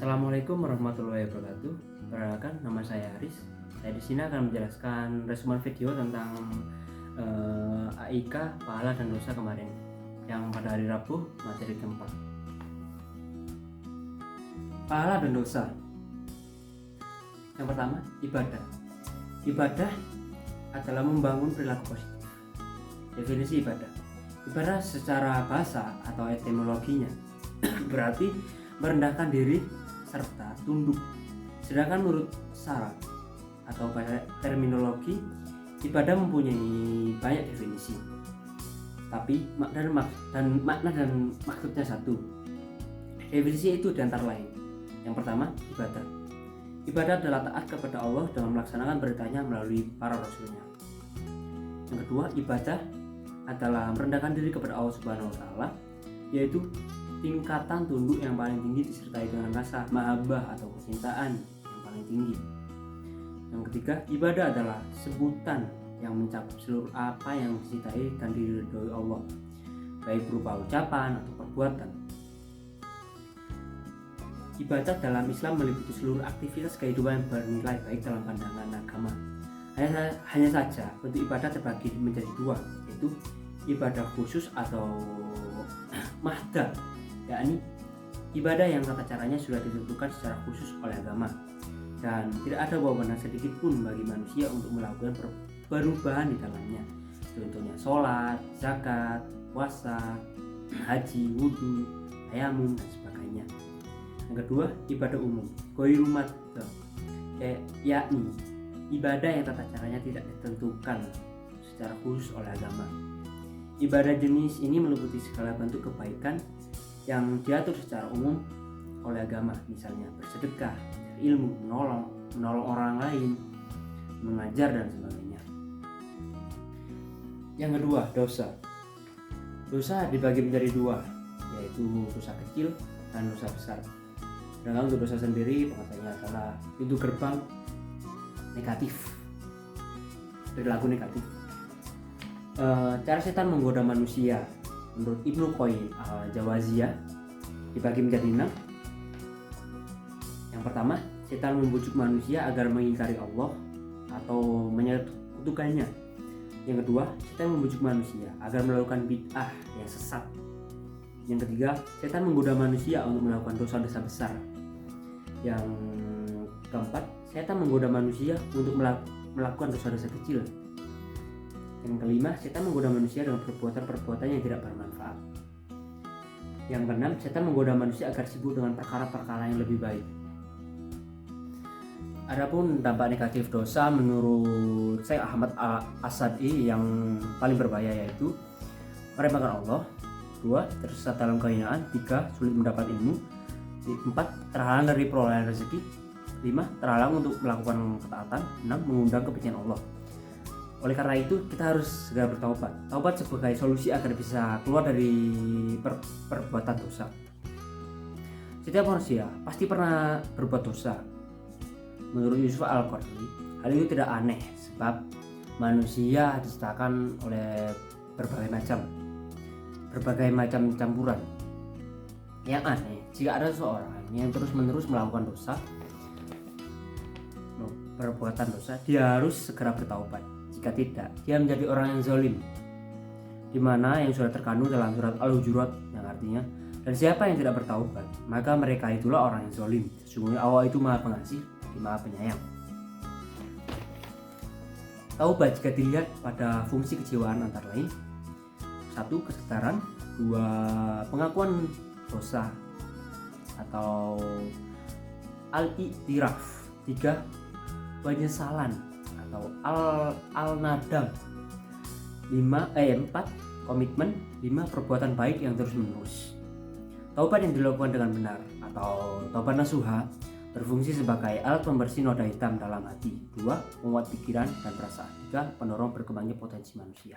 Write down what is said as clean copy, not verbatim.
Assalamualaikum warahmatullahi wabarakatuh. Perkenalkan, nama saya Haris. Saya di sini akan menjelaskan resumen video tentang AIK, pahala dan dosa kemarin, yang pada hari Rabu, materi keempat. Pahala dan dosa. Yang pertama, ibadah. Ibadah adalah membangun perilaku positif. Definisi ibadah. Ibadah secara bahasa atau etimologinya berarti merendahkan diri serta tunduk. Sedangkan menurut syarat atau pada terminologi, ibadah mempunyai banyak definisi. Tapi makna dan maksudnya satu. Definisi itu diantara lain. Yang pertama, ibadah. Ibadah adalah taat kepada Allah dengan melaksanakan perintahnya melalui para rasulnya. Yang kedua, ibadah adalah merendahkan diri kepada Allah Subhanahu wa taala, yaitu tingkatan tunduk yang paling tinggi disertai dengan rasa mahabbah atau kecintaan yang paling tinggi. Yang ketiga, ibadah adalah sebutan yang mencakup seluruh apa yang dicintai dan diridhoi Allah, baik berupa ucapan atau perbuatan. Ibadah dalam Islam meliputi seluruh aktivitas kehidupan yang bernilai baik dalam pandangan agama. Hanya saja bentuk ibadah terbagi menjadi dua, yaitu ibadah khusus atau mahdah, yakni ibadah yang tata caranya sudah ditentukan secara khusus oleh agama dan tidak ada wewenang sedikit pun bagi manusia untuk melakukan perubahan di dalamnya. Contohnya sholat, zakat, puasa, haji, wudhu, tayamum dan sebagainya. Yang kedua, ibadah umum, ghairu maddah, yakni ibadah yang tata caranya tidak ditentukan secara khusus oleh agama. Ibadah jenis ini meliputi segala bentuk kebaikan yang diatur secara umum oleh agama, misalnya bersedekah, ilmu, menolong orang lain, mengajar dan sebagainya. Yang kedua, dosa. Dosa dibagi menjadi dua, yaitu dosa kecil dan dosa besar. Sedangkan untuk dosa sendiri pengertiannya adalah pintu gerbang negatif, perilaku negatif. Cara setan menggoda manusia menurut Ibnu Qayyim al-Jauziyah dibagi menjadi 6. Yang pertama, setan membujuk manusia agar mengingkari Allah atau menyekutukannya. Yang kedua, setan membujuk manusia agar melakukan bid'ah yang sesat. Yang ketiga, setan menggoda manusia untuk melakukan dosa-dosa besar. Yang keempat, setan menggoda manusia untuk melakukan dosa-dosa kecil. Yang kelima, setan menggoda manusia dengan perbuatan-perbuatan yang tidak bermanfaat. Yang keenam, setan menggoda manusia agar sibuk dengan perkara-perkara yang lebih baik. Adapun dampak negatif dosa menurut Syekh Ahmad As-Sadi yang paling berbahaya yaitu meremehkan Allah, 2. tersesat dalam kehinaan, 3. sulit mendapat ilmu, 4. terhalang dari perolehan rezeki, 5. terhalang untuk melakukan ketaatan, 6. mengundang kebencian Allah. Oleh karena itu, kita harus segera bertaubat. Taubat sebagai solusi agar bisa keluar dari perbuatan dosa. Setiap manusia pasti pernah berbuat dosa. Menurut Yusuf Al-Qaradawi, hal itu tidak aneh sebab manusia diciptakan oleh berbagai macam campuran. Yang aneh, jika ada seseorang yang terus-menerus melakukan perbuatan dosa, dia harus segera bertaubat. Jika tidak, dia menjadi orang yang zalim, di mana yang sudah terkandung dalam surat Al-Hujurat yang artinya, dan siapa yang tidak bertaubat, maka mereka itulah orang yang zalim. Sesungguhnya Allah itu Maha Pengasih, Maha Penyayang. Taubat jika dilihat pada fungsi kejiwaan antara lain: 1. kesadaran, 2. pengakuan dosa atau al-i'tiraf, 3. penyesalan atau al-nadam, 4. komitmen, 5. perbuatan baik yang terus menerus. Taubat yang dilakukan dengan benar atau taubat nasuha berfungsi sebagai alat pembersih noda hitam dalam hati, 2. menguat pikiran dan perasaan, 3. pendorong berkembangnya potensi manusia.